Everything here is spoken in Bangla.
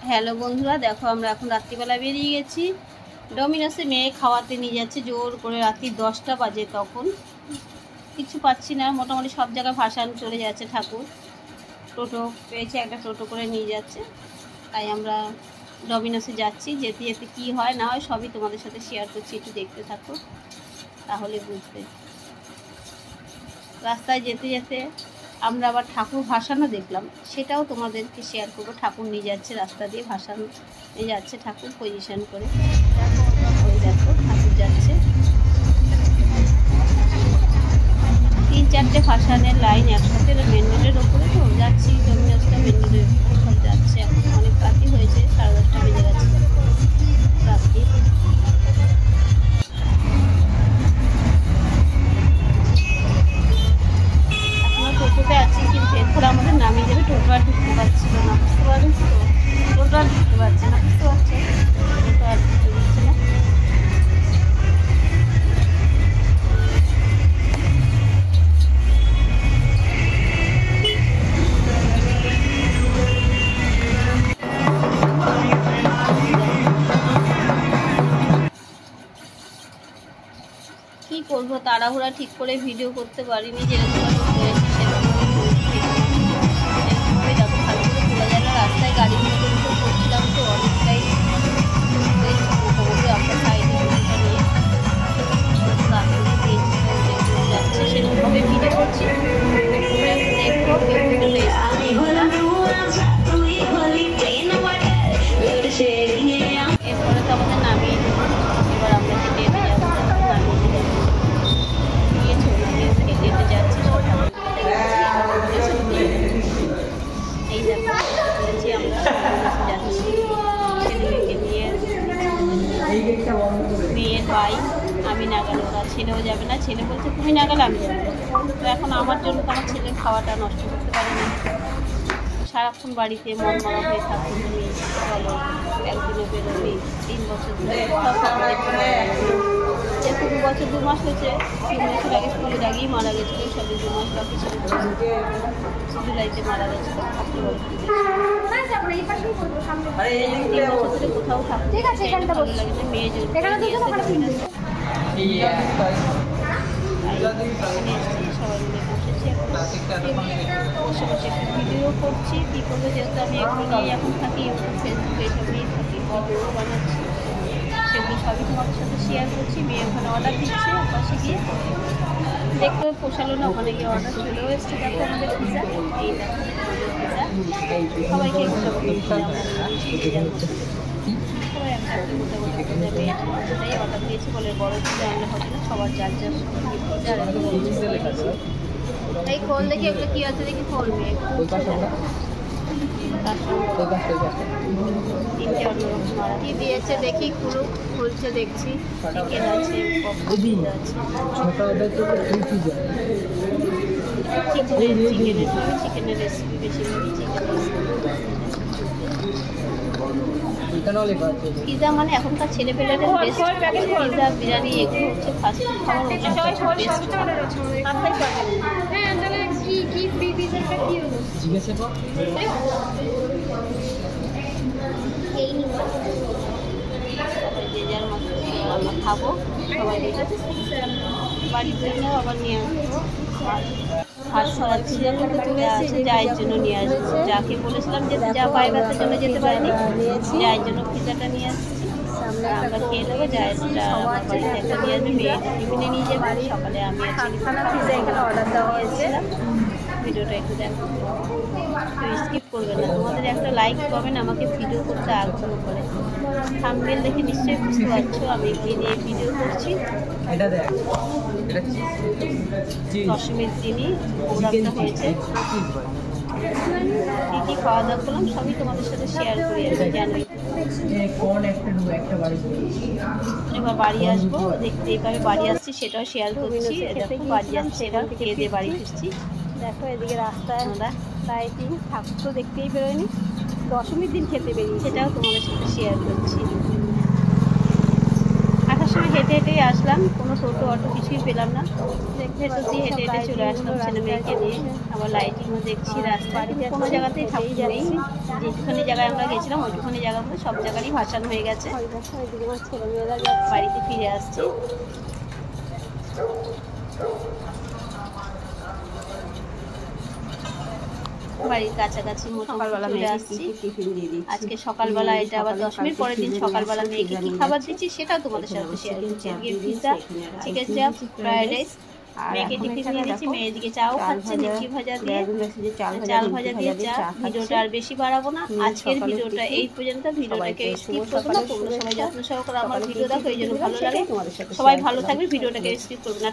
হ্যালো বন্ধুরা, দেখো আমরা এখন রাত্রিবেলা বেরিয়ে গেছি। ডমিনোসে মেয়ে খাওয়াতে নিয়ে যাচ্ছে জোর করে। রাত্রি 10টা বাজে, তখন কিছু পাচ্ছি না, মোটামুটি সব জায়গায় ভাসান চলে যাচ্ছে ঠাকুর। টোটো পেয়েছে, একটা টোটো করে নিয়ে যাচ্ছে, তাই আমরা ডমিনোসে যাচ্ছি। যেতে যেতে কী হয় না হয় সবই তোমাদের সাথে শেয়ার করছি, একটু দেখতে থাকো তাহলে বুঝবে। রাস্তায় যেতে যেতে আমরা আবার ঠাকুর ভাসানো দেখলাম, সেটাও তোমাদেরকে শেয়ার করবো। ঠাকুর নিয়ে যাচ্ছে রাস্তা দিয়ে, ভাসানো নিয়ে যাচ্ছে ঠাকুর পজিশন করে। ওই দেখো ঠাকুর যাচ্ছে, 3-4টে ভাসানের লাইন একসাথে মেন রোডের ওপরে তো যাচ্ছি। ডমিনোসটা মেন রোডের সব যাচ্ছে। এখন অনেক রাত্রি হয়েছে, 10:30 বেজে গেছে রাত্রি। টোটোতে আছি, কিন্তু এরপর আমাদের নামিয়ে যাবে। টোটো আর ঢুকতে পারছিল না, বুঝতে পারছি তো। টোটো আর ঢুকতে পারছে না, বুঝতে পারছে। টোটো আর ঢুকতে দিচ্ছে না। কি করবো, তাড়াহুড়া ঠিক করে ভিডিও করতে পারিনি। যেরকম হয়েছে সেরকমভাবে দেখো, ভালো করে তোলা যায় না। রাস্তায় গাড়ি মধ্যে করছিলাম তো, অনেকটাই মোটামুটি আমরা সাইডে নিয়ে যাচ্ছে, সেরকমভাবে ভিডিও করছি। দেখো এরপরে তো আমাদের নামিয়ে এবার আমরা হেঁটে হেঁটে যাবো। হেঁটে যাচ্ছি, এই দেখো আমরা যাচ্ছি ছেলেকে নিয়ে। মেয়ের ভাই আমি না গেলে ওরা, ছেলেও যাবে না। ছেলে বলছে তুমি না গেলে আমি যাবো। তো এখন আমার জন্য তো আমার ছেলের খাওয়াটা নষ্ট করতে পারি না। সারাক্ষণ বাড়িতে মন মরা হয়ে থাকো, তুমি চলো একদিনে বেরোবি। 3 বছর ধরে যেহেতু 2 বছর 2 মাস হয়েছে, 3 বছর আগে স্কুলের আগেই মারা গেছিলো। সবে 2 মাস বাকি ছিল, জুলাইতে মারা গেছিলো। 3 বছর ধরে কোথাও থাকতে ভালো লাগে না। মেয়ে যদি সবাই মিলে বসেছি, বসে বসে একটু ভিডিও করছি। কী করবো, যেহেতু আমি এখন থাকি ইউটিউব ফেসবুক এইসব নিয়েই থাকি, ভিডিও বানাচ্ছি, সেগুলো সবই তোমাদের সাথে শেয়ার করছি। মেয়ে ওখানে অর্ডার দিচ্ছে, পাশে গিয়ে দেখতে পোষালো না, ওখানে গিয়ে অর্ডার চলেও এসছে। দেখো আমাদের পিজা, এই দেখো পিজা, সবাইকে গোটা গোটা সবাই আমি একটা গোটা গোটা পিজা পেয়েছি। সেটাই অর্ডার দিয়েছি বলে বড় পিজা আনলে হবে না, সবার যার যার পিজা আর একটা বড় পিজা লেগেছে। এই খোল দেখি, এগুলো কী আছে দেখি, খোল মেয়ে তিনটে অন্যরকম কি দিয়েছে দেখি, খুলছে দেখছি। চিকেন আছে, পপকর্ন আছে, চিকেনের রেসিপি বেশিরভাগই চিকেন রেসিপি। পিজা মানে এখনকার ছেলেপেলেদের বেস্ট পিজা, বিরিয়ানি, এগুলো হচ্ছে ফাস্ট ফুড খাবার। যে যার মতো আমরা খাবো, সবাই বাড়ির জন্য আবার নিয়ে আসবো। হাত সরাচ্ছি আছে, যায়ের জন্য নিয়ে আসবো। যাকে বলেছিলাম যে যা পাইবাতের জন্য যেতে পারিনি, যায়ের জন্য পিজাটা নিয়ে আসছি। আমরা খেয়ে নেবো। জায়েরটা আমার বাড়িতে একটা নিয়ে আসবে, মেয়ে টিফিনে নিয়ে যাবে। সকালে আমি পিজা এখানে অর্ডার দেওয়া হয়েছিলাম। ভিডিওটা একটু দেখো, স্কিপ করবে না। তোমাদের একটা লাইক কমেন্ট আমাকে ভিডিও করতে আগ্রহ করে। থাম্বনেল দেখে নিশ্চয়ই বুঝতে পারছো আমি কি নিয়ে ভিডিও করছি। দশমীর দিনই প্রোগ্রামটা হয়েছে। কী কী খাওয়া দাওয়া করলাম সবই তোমাদের সাথে শেয়ার করি। আমি জানি এবার বাড়ি আসবো, দেখতেই পাবে বাড়ি আসছি, সেটাও শেয়ার করছি। দেখো বাড়ি আসছি, এবার খেয়ে দিয়ে বাড়ি ফিরছি। দেখো এদিকে রাস্তায় আমরা প্রায় দিন ঠাকুর তো দেখতেই বেরোয়নি, দশমীর দিন খেতে বেরিয়ে, সেটাও তোমাদের সাথে শেয়ার করছি। আসার সময় হেঁটে হেঁটেই আসলাম, কোনো টোটো অটো কিছুই পেলাম না, ভেতর দিয়ে হেঁটে হেঁটে চলে আসলাম ছেলে মেয়েকে নিয়ে। আবার লাইটিংও দেখছি রাস্তায়, কিন্তু কোনো জায়গাতেই ঠাকুর নেই। যেটুখানি জায়গায় আমরা গেছিলাম ওইটুখানি জায়গাগুলো সব জায়গারই ভাসান হয়ে গেছে। বাড়িতে ফিরে আসছি। বাড়ির কাছাকাছি সকালবেলা চলে আসছি। আজকে সকালবেলা এটা আবার দশমীর পরের দিন সকালবেলা মেয়েকে কি খাবার দিচ্ছি সেটাও তোমাদের সাথে শেয়ার করছি। আজকে পিৎজা, চিকেন চাপ, ফ্রাইড রাইস, মেয়েকে টিফিন দিয়ে দিচ্ছি। মেয়ে এদিকে চাও খাচ্ছে, নিমকি ভাজা দিয়ে, চাল ভাজা দিয়ে চা। ভিডিওটা আর বেশি বাড়াবো না, আজকের ভিডিওটা এই পর্যন্ত। ভিডিওটাকে স্কিপ করবো না, তোমরা সবাই যত্ন সহকারে আমার ভিডিও দেখো, এই জন্য ভালো লাগে। সবাই ভালো থাকবে, ভিডিওটাকে স্কিপ করবে না।